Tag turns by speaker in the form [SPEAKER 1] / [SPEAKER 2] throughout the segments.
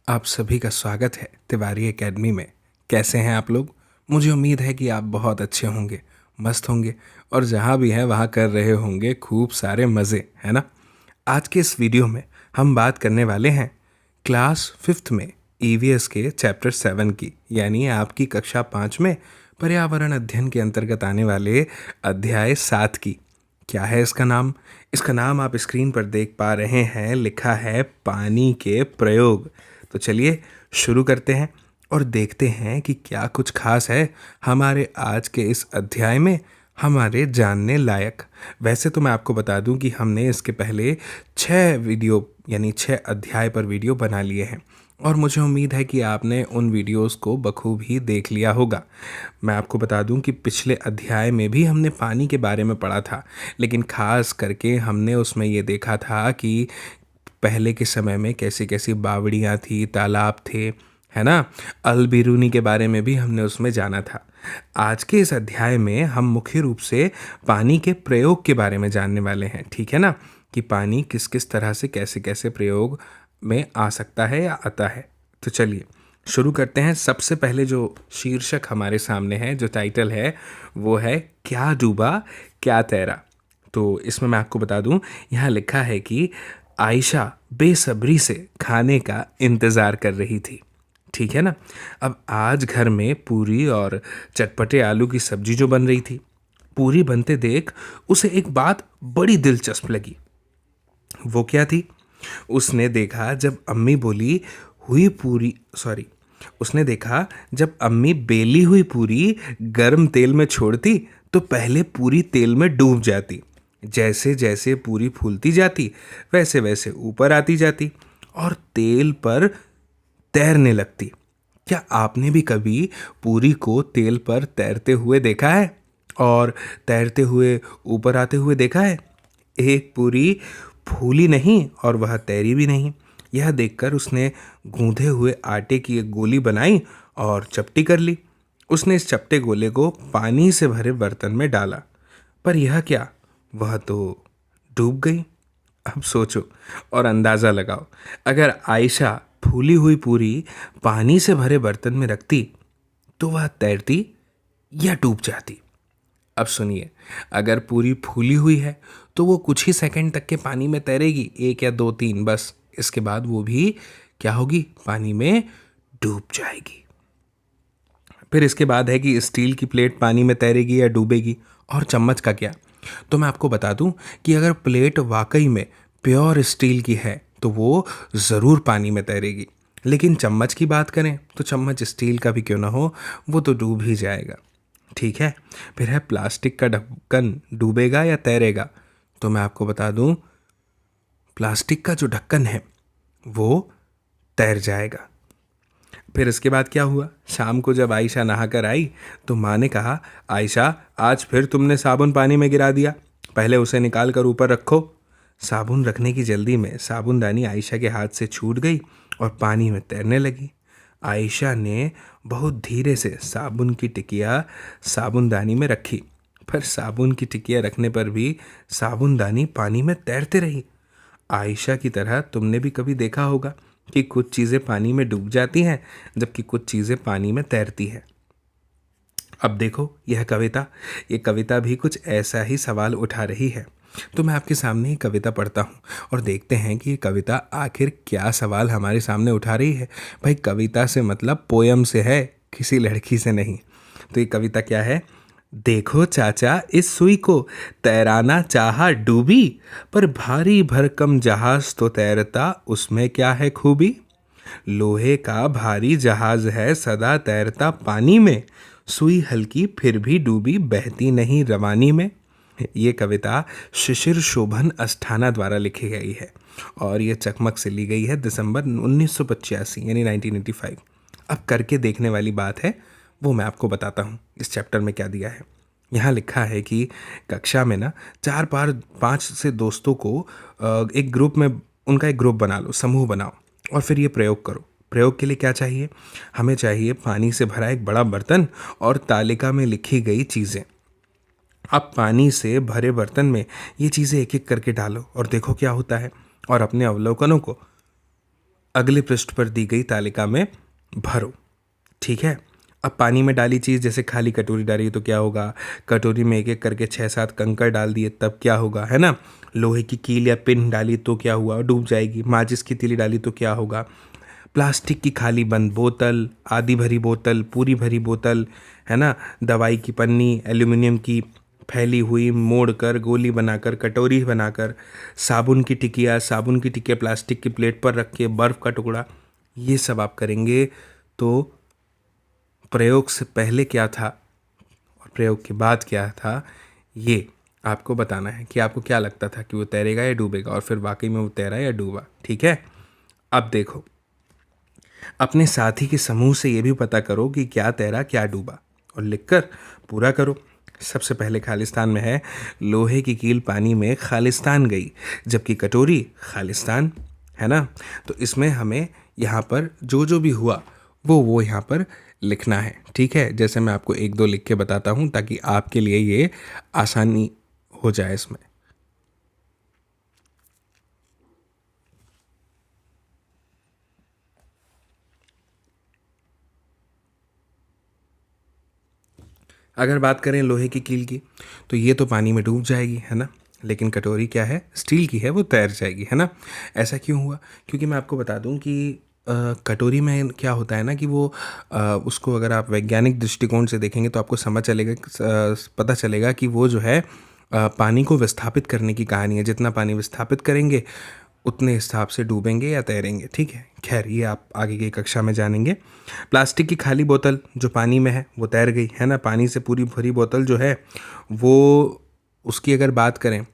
[SPEAKER 1] आप सभी का स्वागत है तिवारी एकेडमी में। कैसे हैं आप लोग? मुझे उम्मीद है कि आप बहुत अच्छे होंगे, मस्त होंगे और जहाँ भी हैं वहाँ कर रहे होंगे खूब सारे मज़े, है ना? आज के इस वीडियो में हम बात करने वाले हैं क्लास फिफ्थ में ईवीएस के चैप्टर 7 की, यानी आपकी कक्षा 5 में पर्यावरण अध्ययन के अंतर्गत आने वाले अध्याय 7 की। क्या है इसका नाम? इसका नाम आप स्क्रीन पर देख पा रहे हैं, लिखा है पानी के प्रयोग। तो चलिए शुरू करते हैं और देखते हैं कि क्या कुछ खास है हमारे आज के इस अध्याय में हमारे जानने लायक। वैसे तो मैं आपको बता दूं कि हमने इसके पहले 6 वीडियो यानी 6 अध्याय पर वीडियो बना लिए हैं और मुझे उम्मीद है कि आपने उन वीडियोस को बखूबी देख लिया होगा। मैं आपको बता दूं कि पिछले अध्याय में भी हमने पानी के बारे में पढ़ा था, लेकिन खास करके हमने उसमें ये देखा था कि पहले के समय में कैसी कैसी बावड़ियाँ थी, तालाब थे, है ना? अल बिरूनी के बारे में भी हमने उसमें जाना था। आज के इस अध्याय में हम मुख्य रूप से पानी के प्रयोग के बारे में जानने वाले हैं, ठीक है ना? कि पानी किस किस तरह से कैसे कैसे प्रयोग में आ सकता है या आता है। तो चलिए शुरू करते हैं। सबसे पहले जो शीर्षक हमारे सामने है, जो टाइटल है, वो है क्या डूबा क्या तैरा। तो इसमें मैं आपको बता दूं, यहाँ लिखा है कि आयशा बेसब्री से खाने का इंतज़ार कर रही थी, ठीक है ना? अब आज घर में पूरी और चटपटे आलू की सब्जी जो बन रही थी, पूरी बनते देख उसे एक बात बड़ी दिलचस्प लगी। वो क्या थी? उसने देखा जब अम्मी बोली हुई पूरी सॉरी उसने देखा जब अम्मी बेली हुई पूरी गर्म तेल में छोड़ती तो पहले पूरी तेल में डूब जाती। जैसे जैसे पूरी फूलती जाती वैसे वैसे ऊपर आती जाती और तेल पर तैरने लगती। क्या आपने भी कभी पूरी को तेल पर तैरते हुए देखा है और तैरते हुए ऊपर आते हुए देखा है? एक पूरी फूली नहीं और वह तैरी भी नहीं। यह देखकर उसने गूंधे हुए आटे की एक गोली बनाई और चपटी कर ली। उसने इस चपटे गोले को पानी से भरे बर्तन में डाला, पर यह क्या, वह तो डूब गई। अब सोचो और अंदाज़ा लगाओ, अगर आयशा फूली हुई पूरी पानी से भरे बर्तन में रखती तो वह तैरती या डूब जाती? अब सुनिए, अगर पूरी फूली हुई है तो वो कुछ ही सेकंड तक के पानी में तैरेगी, 1 या 2 3 बस। इसके बाद वो भी क्या होगी, पानी में डूब जाएगी। फिर इसके बाद है कि स्टील की प्लेट पानी में तैरेगी या डूबेगी। और चम्मच का क्या? तो मैं आपको बता दूं कि अगर प्लेट वाकई में प्योर स्टील की है तो वो ज़रूर पानी में तैरेगी, लेकिन चम्मच की बात करें तो चम्मच स्टील का भी क्यों ना हो, वो तो डूब ही जाएगा, ठीक है? फिर है प्लास्टिक का ढक्कन डूबेगा या तैरेगा? तो मैं आपको बता दूं, प्लास्टिक का जो ढक्कन है वो तैर जाएगा। फिर इसके बाद क्या हुआ? शाम को जब आयशा नहाकर आई तो माँ ने कहा, आयशा आज फिर तुमने साबुन पानी में गिरा दिया, पहले उसे निकाल कर ऊपर रखो। साबुन रखने की जल्दी में साबुनदानी आयशा के हाथ से छूट गई और पानी में तैरने लगी। आयशा ने बहुत धीरे से साबुन की टिकिया साबुनदानी में रखी, पर साबुन की टिकिया रखने पर भी साबुनदानी पानी में तैरते रही। आयशा की तरह तुमने भी कभी देखा होगा कि कुछ चीज़ें पानी में डूब जाती हैं जबकि कुछ चीज़ें पानी में तैरती हैं। अब देखो ये कविता भी कुछ ऐसा ही सवाल उठा रही है। तो मैं आपके सामने ये कविता पढ़ता हूँ और देखते हैं कि ये कविता आखिर क्या सवाल हमारे सामने उठा रही है। भाई कविता से मतलब पोयम से है, किसी लड़की से नहीं। तो ये कविता क्या है? देखो चाचा इस सुई को, तैराना चाहा डूबी, पर भारी भरकम जहाज तो तैरता, उसमें क्या है खूबी। लोहे का भारी जहाज है सदा तैरता पानी में, सुई हल्की फिर भी डूबी बहती नहीं रवानी में। ये कविता शिशिर शोभन अस्थाना द्वारा लिखी गई है और ये चकमक से ली गई है दिसंबर 1985 यानी 1985। अब करके देखने वाली बात है, वो मैं आपको बताता हूँ इस चैप्टर में क्या दिया है। यहाँ लिखा है कि कक्षा में ना 4 5 से दोस्तों को एक ग्रुप में उनका एक ग्रुप बना लो, समूह बनाओ और फिर ये प्रयोग करो। प्रयोग के लिए क्या चाहिए? हमें चाहिए पानी से भरा एक बड़ा बर्तन और तालिका में लिखी गई चीज़ें। अब पानी से भरे बर्तन में ये चीज़ें एक एक करके डालो और देखो क्या होता है, और अपने अवलोकनों को अगले पृष्ठ पर दी गई तालिका में भरो। ठीक है, अब पानी में डाली चीज़, जैसे खाली कटोरी डाली तो क्या होगा, कटोरी में एक एक करके 6-7 कंकड़ डाल दिए तब क्या होगा, है ना। लोहे की कील या पिन डाली तो क्या हुआ, डूब जाएगी। माचिस की तीली डाली तो क्या होगा, प्लास्टिक की खाली बंद बोतल, आधी भरी बोतल, पूरी भरी बोतल, है ना, दवाई की पन्नी, एल्यूमिनियम की फैली हुई मोड़ कर गोली बनाकर कटोरी बनाकर, साबुन की टिकिया प्लास्टिक की प्लेट पर रख के, बर्फ़ का टुकड़ा, ये सब आप करेंगे तो प्रयोग से पहले क्या था और प्रयोग के बाद क्या था, ये आपको बताना है कि आपको क्या लगता था कि वो तैरेगा या डूबेगा, और फिर वाकई में वो तैरा या डूबा। ठीक है, अब देखो, अपने साथी के समूह से ये भी पता करो कि क्या तैरा क्या डूबा, और लिखकर पूरा करो। सबसे पहले खालिस्तान में है, लोहे की कील पानी में खालिस्तान गई, जबकि कटोरी खालिस्तान, है ना। तो इसमें हमें यहाँ पर जो जो भी हुआ वो यहाँ पर लिखना है। ठीक है, जैसे मैं आपको एक दो लिख के बताता हूँ ताकि आपके लिए ये आसानी हो जाए इसमें। अगर बात करें लोहे की कील की, तो ये तो पानी में डूब जाएगी, है ना। लेकिन कटोरी क्या है, स्टील की है, वो तैर जाएगी, है ना। ऐसा क्यों हुआ, क्योंकि मैं आपको बता दूं कि कटोरी में क्या होता है ना कि वो उसको अगर आप वैज्ञानिक दृष्टिकोण से देखेंगे तो आपको पता चलेगा कि वो जो है पानी को विस्थापित करने की कहानी है। जितना पानी विस्थापित करेंगे उतने हिसाब से डूबेंगे या तैरेंगे। ठीक है, खैर ये आप आगे की कक्षा में जानेंगे। प्लास्टिक की खाली बोतल जो पानी में है वो तैर गई, है ना। पानी से पूरी भरी बोतल जो है वो, उसकी अगर बात करें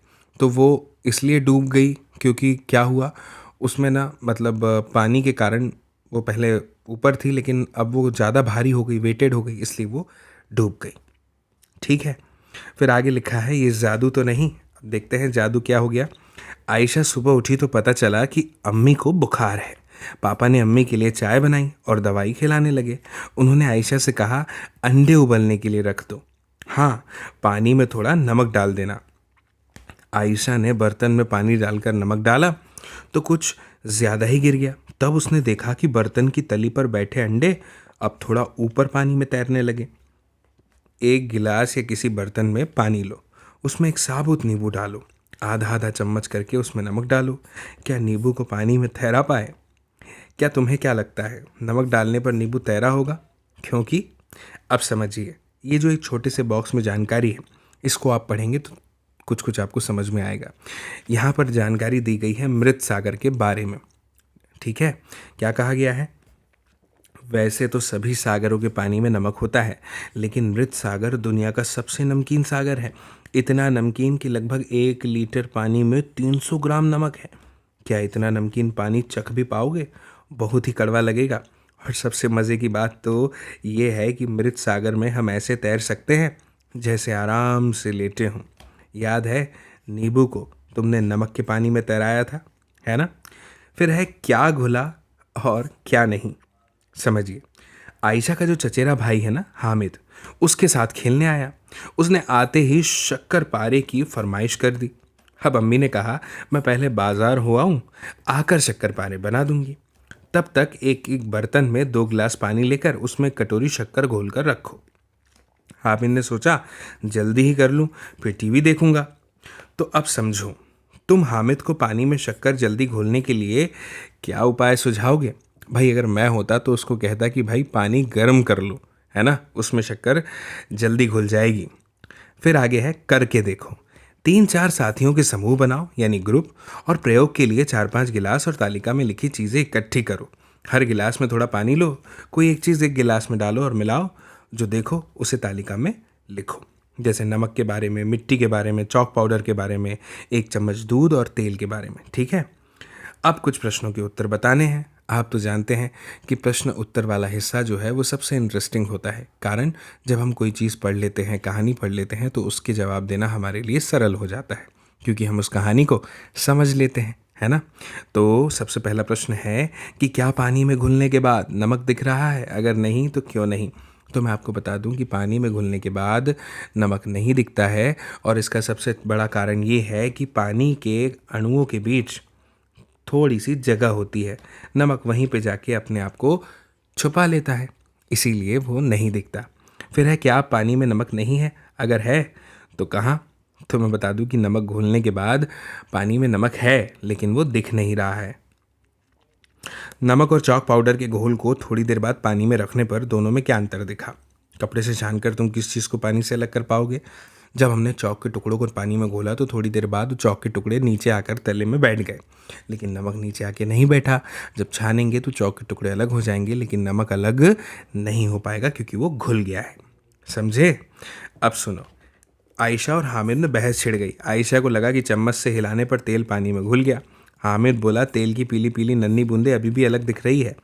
[SPEAKER 1] तो वो इसलिए डूब गई क्योंकि क्या हुआ उसमें ना, मतलब पानी के कारण वो पहले ऊपर थी लेकिन अब वो ज़्यादा भारी हो गई, वेटेड हो गई, इसलिए वो डूब गई। ठीक है, फिर आगे लिखा है, ये जादू तो नहीं। अब देखते हैं जादू क्या हो गया। आयशा सुबह उठी तो पता चला कि अम्मी को बुखार है। पापा ने अम्मी के लिए चाय बनाई और दवाई खिलाने लगे। उन्होंने आयशा से कहा, अंडे उबलने के लिए रख दो, हाँ पानी में थोड़ा नमक डाल देना। आयशा ने बर्तन में पानी डालकर नमक डाला तो कुछ ज़्यादा ही गिर गया। तब उसने देखा कि बर्तन की तली पर बैठे अंडे अब थोड़ा ऊपर पानी में तैरने लगे। एक गिलास या किसी बर्तन में पानी लो, उसमें एक साबुत नींबू डालो, आधा आधा चम्मच करके उसमें नमक डालो। क्या नींबू को पानी में तैरा पाए? क्या तुम्हें क्या लगता है, नमक डालने पर नींबू तैरा होगा? क्योंकि अब समझिए, ये जो एक छोटे से बॉक्स में जानकारी है, इसको आप पढ़ेंगे तो कुछ कुछ आपको समझ में आएगा। यहाँ पर जानकारी दी गई है मृत सागर के बारे में। ठीक है, क्या कहा गया है, वैसे तो सभी सागरों के पानी में नमक होता है, लेकिन मृत सागर दुनिया का सबसे नमकीन सागर है। इतना नमकीन कि लगभग 1 लीटर पानी में 300 ग्राम नमक है। क्या इतना नमकीन पानी चख भी पाओगे? बहुत ही कड़वा लगेगा। और सबसे मज़े की बात तो ये है कि मृत सागर में हम ऐसे तैर सकते हैं जैसे आराम से लेटे हों। याद है, नींबू को तुमने नमक के पानी में तैराया था, है ना। फिर है क्या घुला और क्या नहीं। समझिए, आयशा का जो चचेरा भाई है ना हामिद, उसके साथ खेलने आया। उसने आते ही शक्कर पारे की फरमाइश कर दी। अब अम्मी ने कहा, मैं पहले बाजार हो आऊं, आकर शक्कर पारे बना दूंगी। तब तक एक एक बर्तन में 2 गिलास पानी लेकर उसमें कटोरी शक्कर घोल कर रखो। हामिद ने सोचा, जल्दी ही कर लूं, फिर टीवी देखूंगा। तो अब समझो, तुम हामिद को पानी में शक्कर जल्दी घोलने के लिए क्या उपाय सुझाओगे? भाई अगर मैं होता तो उसको कहता कि भाई पानी गर्म कर लो, है ना, उसमें शक्कर जल्दी घुल जाएगी। फिर आगे है करके देखो। 3-4 साथियों के समूह बनाओ यानी ग्रुप, और प्रयोग के लिए 4-5 गिलास और तालिका में लिखी चीज़ें इकट्ठी करो। हर गिलास में थोड़ा पानी लो, कोई एक चीज़ एक गिलास में डालो और मिलाओ। जो देखो उसे तालिका में लिखो। जैसे नमक के बारे में, मिट्टी के बारे में, चॉक पाउडर के बारे में, 1 चम्मच दूध और तेल के बारे में। ठीक है, अब कुछ प्रश्नों के उत्तर बताने हैं। आप तो जानते हैं कि प्रश्न उत्तर वाला हिस्सा जो है वो सबसे इंटरेस्टिंग होता है, कारण जब हम कोई चीज़ पढ़ लेते हैं, कहानी पढ़ लेते हैं, तो उसके जवाब देना हमारे लिए सरल हो जाता है क्योंकि हम उस कहानी को समझ लेते हैं, है ना। तो सबसे पहला प्रश्न है कि क्या पानी में घुलने के बाद नमक दिख रहा है? अगर नहीं तो क्यों नहीं? तो मैं आपको बता दूं कि पानी में घुलने के बाद नमक नहीं दिखता है, और इसका सबसे बड़ा कारण ये है कि पानी के अणुओं के बीच थोड़ी सी जगह होती है, नमक वहीं पे जाके अपने आप को छुपा लेता है, इसीलिए वो नहीं दिखता। फिर है क्या पानी में नमक नहीं है? अगर है तो कहाँ? तो मैं बता दूं कि नमक घुलने के बाद पानी में नमक है, लेकिन वो दिख नहीं रहा है। नमक और चॉक पाउडर के घोल को थोड़ी देर बाद पानी में रखने पर दोनों में क्या अंतर दिखा? कपड़े से छानकर तुम किस चीज़ को पानी से अलग कर पाओगे? जब हमने चॉक के टुकड़ों को पानी में घोला तो थोड़ी देर बाद चॉक के टुकड़े नीचे आकर तले में बैठ गए, लेकिन नमक नीचे आके नहीं बैठा। जब छानेंगे तो चॉक के टुकड़े अलग हो जाएंगे, लेकिन नमक अलग नहीं हो पाएगा क्योंकि वो घुल गया है। समझे? अब सुनो, आयशा और हामिद में बहस छिड़ गई। आयशा को लगा कि चम्मच से हिलाने पर तेल पानी में घुल गया। हामिद बोला, तेल की पीली पीली नन्ही बूंदें अभी भी अलग दिख रही है।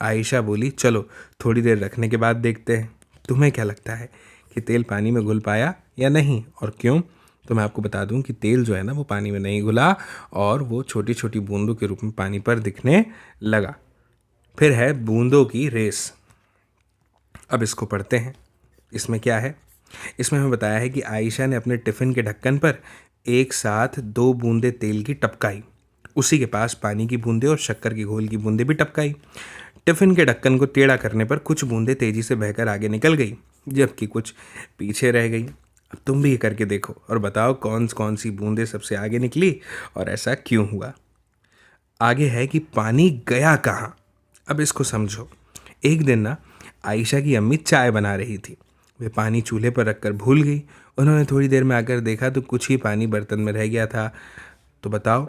[SPEAKER 1] आयशा बोली, चलो थोड़ी देर रखने के बाद देखते हैं। तुम्हें क्या लगता है कि तेल पानी में घुल पाया या नहीं, और क्यों? तो मैं आपको बता दूं कि तेल जो है ना वो पानी में नहीं घुला और वो छोटी छोटी बूंदों के रूप में पानी पर दिखने लगा। फिर है बूंदों की रेस। अब इसको पढ़ते हैं। इसमें क्या है? इसमें हमें बताया है कि आयशा ने अपने टिफ़िन के ढक्कन पर एक साथ 2 बूंदे तेल की टपकाई। उसी के पास पानी की बूंदें और शक्कर की घोल की बूंदें भी टपकाई। टिफ़िन के ढक्कन को टेढ़ा करने पर कुछ बूंदें तेज़ी से बहकर आगे निकल गई, जबकि कुछ पीछे रह गई। अब तुम भी ये करके देखो और बताओ कौन कौन सी बूंदें सबसे आगे निकली और ऐसा क्यों हुआ। आगे है कि पानी गया कहाँ। अब इसको समझो। एक दिन ना आयशा की अम्मी चाय बना रही थी। वे पानी चूल्हे पर रखकर भूल गई। उन्होंने थोड़ी देर में आकर देखा तो कुछ ही पानी बर्तन में रह गया था। तो बताओ,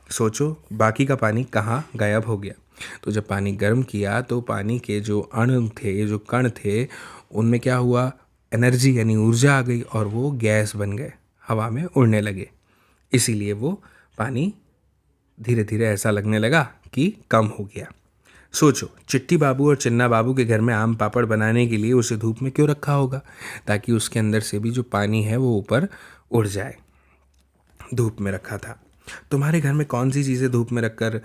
[SPEAKER 1] सोचो, बाकी का पानी कहाँ गायब हो गया? तो जब पानी गर्म किया तो पानी के जो अणु थे, जो कण थे, उनमें क्या हुआ? एनर्जी यानी ऊर्जा आ गई और वो गैस बन गए, हवा में उड़ने लगे। इसीलिए वो पानी धीरे धीरे ऐसा लगने लगा कि कम हो गया। सोचो, चिट्टी बाबू और चिन्ना बाबू के घर में आम पापड़ बनाने के लिए उसे धूप में क्यों रखा होगा? ताकि उसके अंदर से भी जो पानी है वो ऊपर उड़ जाए। धूप में रखा था। तुम्हारे घर में कौन सी चीज़ें धूप में रखकर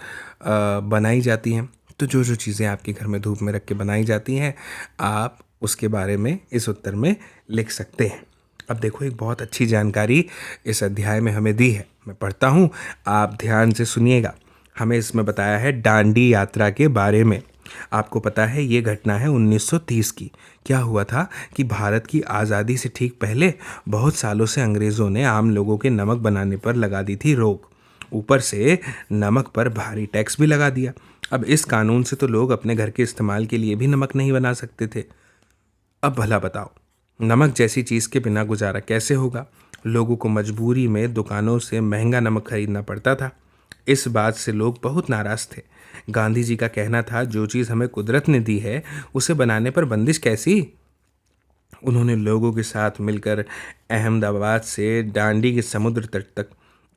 [SPEAKER 1] बनाई जाती हैं? तो जो जो चीज़ें आपके घर में धूप में रख के बनाई जाती हैं, आप उसके बारे में इस उत्तर में लिख सकते हैं। अब देखो, एक बहुत अच्छी जानकारी इस अध्याय में हमें दी है। मैं पढ़ता हूँ, आप ध्यान से सुनिएगा। हमें इसमें बताया है दांडी यात्रा के बारे में। आपको पता है ये घटना है 1930 की। क्या हुआ था कि भारत की आज़ादी से ठीक पहले बहुत सालों से अंग्रेज़ों ने आम लोगों के नमक बनाने पर लगा दी थी रोक। ऊपर से नमक पर भारी टैक्स भी लगा दिया। अब इस कानून से तो लोग अपने घर के इस्तेमाल के लिए भी नमक नहीं बना सकते थे। अब भला बताओ, नमक जैसी चीज़ के बिना गुजारा कैसे होगा? लोगों को मजबूरी में दुकानों से महंगा नमक खरीदना पड़ता था। इस बात से लोग बहुत नाराज़ थे। गांधी जी का कहना था, जो चीज़ हमें कुदरत ने दी है उसे बनाने पर बंदिश कैसी? उन्होंने लोगों के साथ मिलकर अहमदाबाद से दांडी के समुद्र तट तक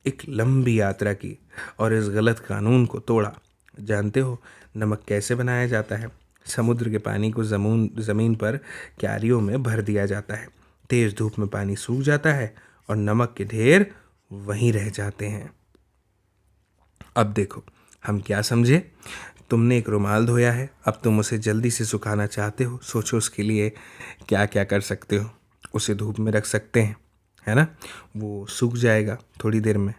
[SPEAKER 1] एक लंबी यात्रा की और इस गलत कानून को तोड़ा। जानते हो नमक कैसे बनाया जाता है? समुद्र के पानी को ज़मीन पर क्यारियों में भर दिया जाता है। तेज़ धूप में पानी सूख जाता है और नमक के ढेर वहीं रह जाते हैं। अब देखो, हम क्या समझे? तुमने एक रुमाल धोया है, अब तुम उसे जल्दी से सुखाना चाहते हो। सोचो उसके लिए क्या क्या कर सकते हो। उसे धूप में रख सकते हैं, है ना? वो सूख जाएगा थोड़ी देर में।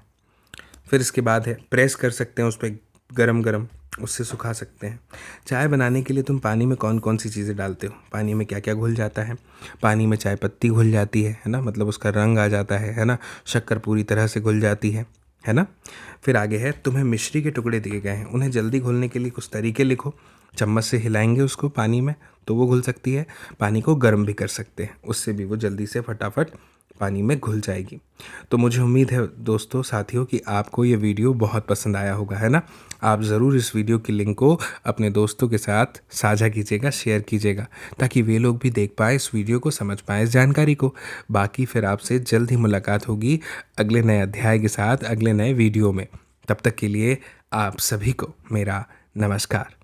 [SPEAKER 1] फिर इसके बाद है प्रेस कर सकते हैं उस पर, गरम गरम उससे सुखा सकते हैं। चाय बनाने के लिए तुम पानी में कौन कौन सी चीज़ें डालते हो? पानी में क्या क्या घुल जाता है? पानी में चाय पत्ती घुल जाती है ना? मतलब उसका रंग आ जाता है ना? शक्कर पूरी तरह से घुल जाती है ना? फिर आगे है, तुम्हें मिश्री के टुकड़े दिए गए हैं, उन्हें जल्दी घुलने के लिए कुछ तरीके लिखो। चम्मच से हिलाएंगे उसको पानी में तो वो घुल सकती है। पानी को गर्म भी कर सकते हैं, उससे भी वो जल्दी से फटाफट पानी में घुल जाएगी। तो मुझे उम्मीद है दोस्तों, साथियों, कि आपको ये वीडियो बहुत पसंद आया होगा, है ना? आप ज़रूर इस वीडियो की लिंक को अपने दोस्तों के साथ साझा कीजिएगा, शेयर कीजिएगा, ताकि वे लोग भी देख पाएँ इस वीडियो को, समझ पाएँ इस जानकारी को। बाकी फिर आपसे जल्द ही मुलाकात होगी अगले नए अध्याय के साथ, अगले नए वीडियो में। तब तक के लिए आप सभी को मेरा नमस्कार।